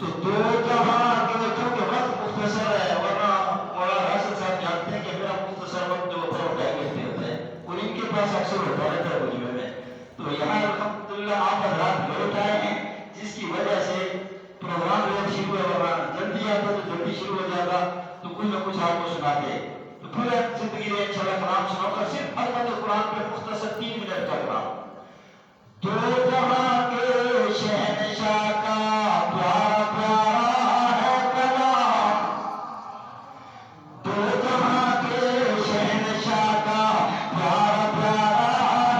تو دو جہاں کے چونکہ وقت مختصر ہے، ورنہ مولانا راشد صاحب جانتے ہیں کہ میرا مختصر وقت جو ہوتا ہے وہ ٹائم ہوتا ہے اور ان کے پاس اکثر ہوتا رہتا ہے مجمع میں. تو یہاں الحمدللہ آپ حضرات لوٹ آئے ہیں، جس کی وجہ سے پروگرام لیٹ شروع ہے، ورنہ جلدی آتا تو جلدی شروع ہو جاتا تو کچھ نہ کچھ آپ کو سناتے. تو پھر زندگی میں انشاءاللہ کلام سناؤں گا، صرف الفاظ قرآن پہ مختصر 3 منٹ کا کلام. دو جہاں کے شہنشاہ کا پیارا پیارا ہے کلام، دو جہاں کے شہنشاہ کا پیارا پیارا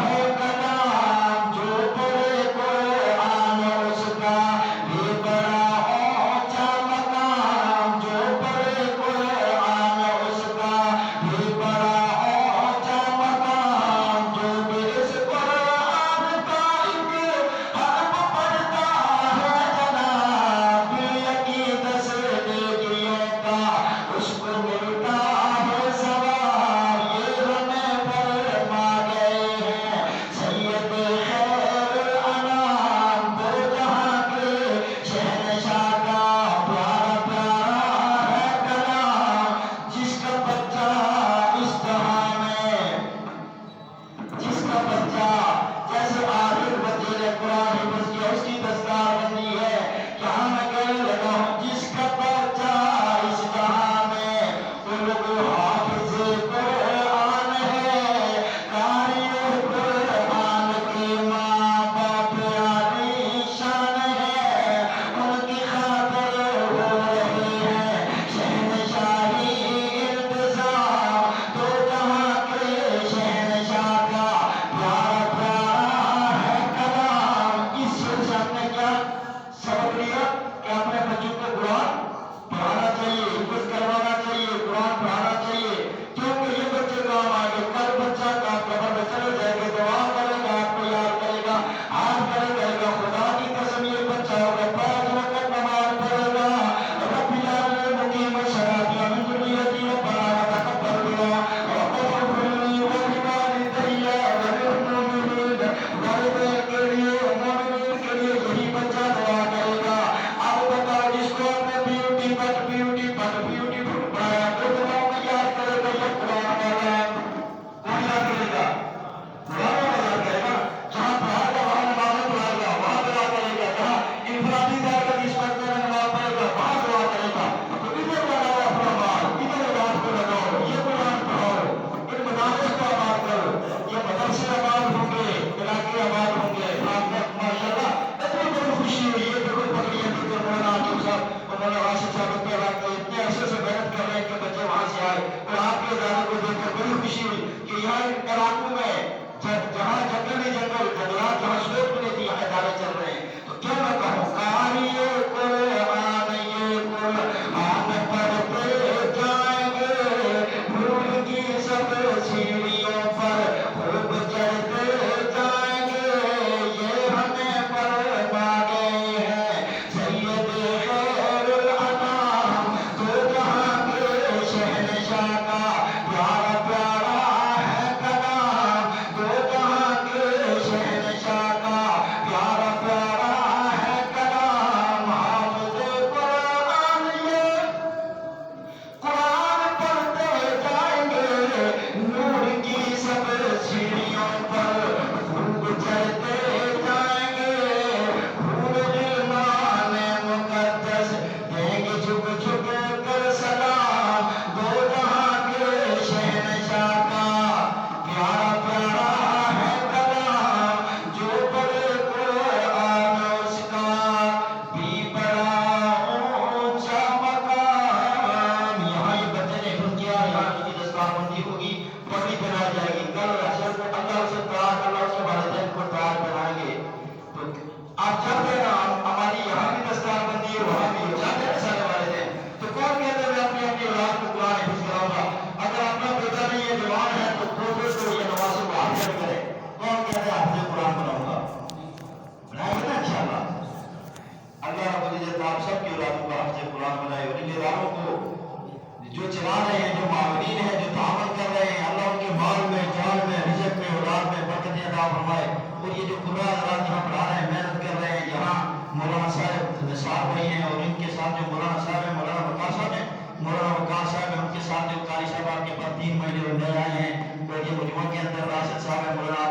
ہے کلام. جو پڑھے قرآن اس کا بھی بڑا اونچا مقام، جو پڑھے قرآن اس کا بھی بڑا اونچا مقام. جو بھی اس قرآن کا ایک حرف پڑھتا ہے جناب، عقیدت سے نیکیوں کا اس کو ملتا ہے ثواب. یہ ہمیں فرما گئے ہیں سید خیر الانام. دو جہاں کے شہنشاہ کا پیارا پیارا ہے کلام. جس کا بچہ ازدحام میں، جس کا بچہ جیسے عارف بچے نے قرآن حفظ کیا اس کی دستار بندی ہے. یہاں میں کہنے لگا ہوں جس کا بچہ ازدحام میں، وہ لوگ حافظ قرآن ہے، قاری قرآن کے ماں باپ عالی شان ہے. ان کی خاطر ہو رہے ہیں شہنشاہی انتظام. دو جہاں کے شہنشاہ کا پیارا پیارا ہے کلام. اس شعر سے ہم نے کیا سبق لیا کہ اپنے بچوں کو قرآن پڑھانا چاہیے، حفظ کروانا چاہیے، قرآن پڑھانا چاہیے، کیونکہ یہ بچے کام آئیں گے. کل بچہ کا قبر میں چلے جائے گا، دعا کرے گا، آپ کو یاد کرے گا، ہاتھ کرے گا. خدا کی قسم یہ بچہ ہوگا 5 وقت نماز پڑھے گا. رب العالمین مقیم الصلاۃ من ذریتی ربنا وتقبل دعا ربنا اغفر لي ولوالدي وللمؤمنین. والدین کے لیے، مومنین کے لیے یہی بچہ دعا کرے گا. اب بتاؤ جس کو آپ نے بیوٹی بٹ پڑھایا وہ دعاؤں میں یاد کرے گا یا قرآن والا ہے؟ کون یاد کرے گا؟ قرآن والا یاد کرے گا. جہاں پڑھائے گا وہاں نمازیں پڑھائے گا، وہاں دعا کرے گا. جہاں انفرادی دار کا جس وقت میں نماز پڑھے گا وہاں دعا کرے گا. تو ادھر لگاؤ اپنا مال، ادھر عبادت کو لگاؤ، یہ قرآن پڑھاؤ، ان مدارس کو آباد کرو. یہ مدرسے آباد ہوں گے، علاقے آباد ہوں گے. آپ نے ماشاءاللہ اتنی بڑی خوشی ہوئی ہے. بالکل پکڑیے بالکل مولانا عاطف صاحب اور مولانا راشد صاحب کے علاقے اتنے عرصے سے محنت کر رہے ہیں کہ بچے وہاں سے آئے اور آپ کے ادارے کو دیکھ کر بڑی خوشی ہوئی کہ یہاں ان علاقوں میں جہاں جنگل ہی جنگل، جنگلات جہاں سوچ بھی نہیں تھی، یہاں ادارے چل رہے ہیں. تو کیا میں کہوں، قاری قرآن یہ قرآن پڑھتے جائیں گے، نور کی سب سیڑھیوں پر خوب چڑھتے جائیں گے. یہ ہمیں فرما گئے ہیں سید خیر الانام. دو جہاں کے شہنشاہ کا پیارا پیارا ہے کلام. دو جہاں کے شہنشاہ کا پیارا پیارا ہے کلام. حافظ قرآن یہ قرآن پڑھتے جائیں گے، نور کی سب سیڑھیوں پر خوب چڑھتے جائیں گے. حور غلمان مقدس دیں گے جھک جھک کر سلام. دو جہاں کے شہنشاہ کا پیارا پیارا ہے کلام. جو پڑھے قرآن اس کا بھی بڑا اونچا مقام. یہاں یہ بچے نے حفظ کیا، یہاں اس کی دستار بندی ہوگی، پگڑی پہنائی جائے گی. کل حشر میں اللہ اسے تیار، اللہ اس کے والدین کو تیار بنائیں گے. تو آپ جاتے نا، ہماری یہاں بھی دستار بندی ہے، وہاں بھی جاتے ہیں سارے والدین. تو کون کہتے ہیں میں اپنی اولاد کو قرآن حفظ کراؤں گا؟ اگر اپنا بیٹا نہیں ہے، جوان ہے، تو پروفیس کو یا نواسے کو حافظ کرے. کون کہتے ہیں حافظ قرآن بناؤں گا؟ بنائیں گے نا انشاءاللہ. اللہ رب العزت آپ سب کی اولادوں کو حافظ قرآن بنائے اور ان اداروں کو جو چلا رہے ہیں، جو معاونین ہیں، جو تعاون کر رہے ہیں، اللہ ان کے مال میں، جان میں، رزق میں، اولاد میں برکتیں عطا فرمائے. اور یہ جو قرآن حضرات یہاں پڑھا رہے ہیں، محنت کر رہے ہیں، یہاں مولانا صاحب بھائی ہیں، اور ان کے ساتھ جو مولانا صاحب ہیں، مولانا وقار صاحب ہیں، مولانا وقار صاحب ہیں، ان کے ساتھ جو قاری صاحب آپ کے پاس 3 مہینے نئے آئے ہیں، تو یہ مجموعہ کے اندر راشد صاحب ہیں، مولانا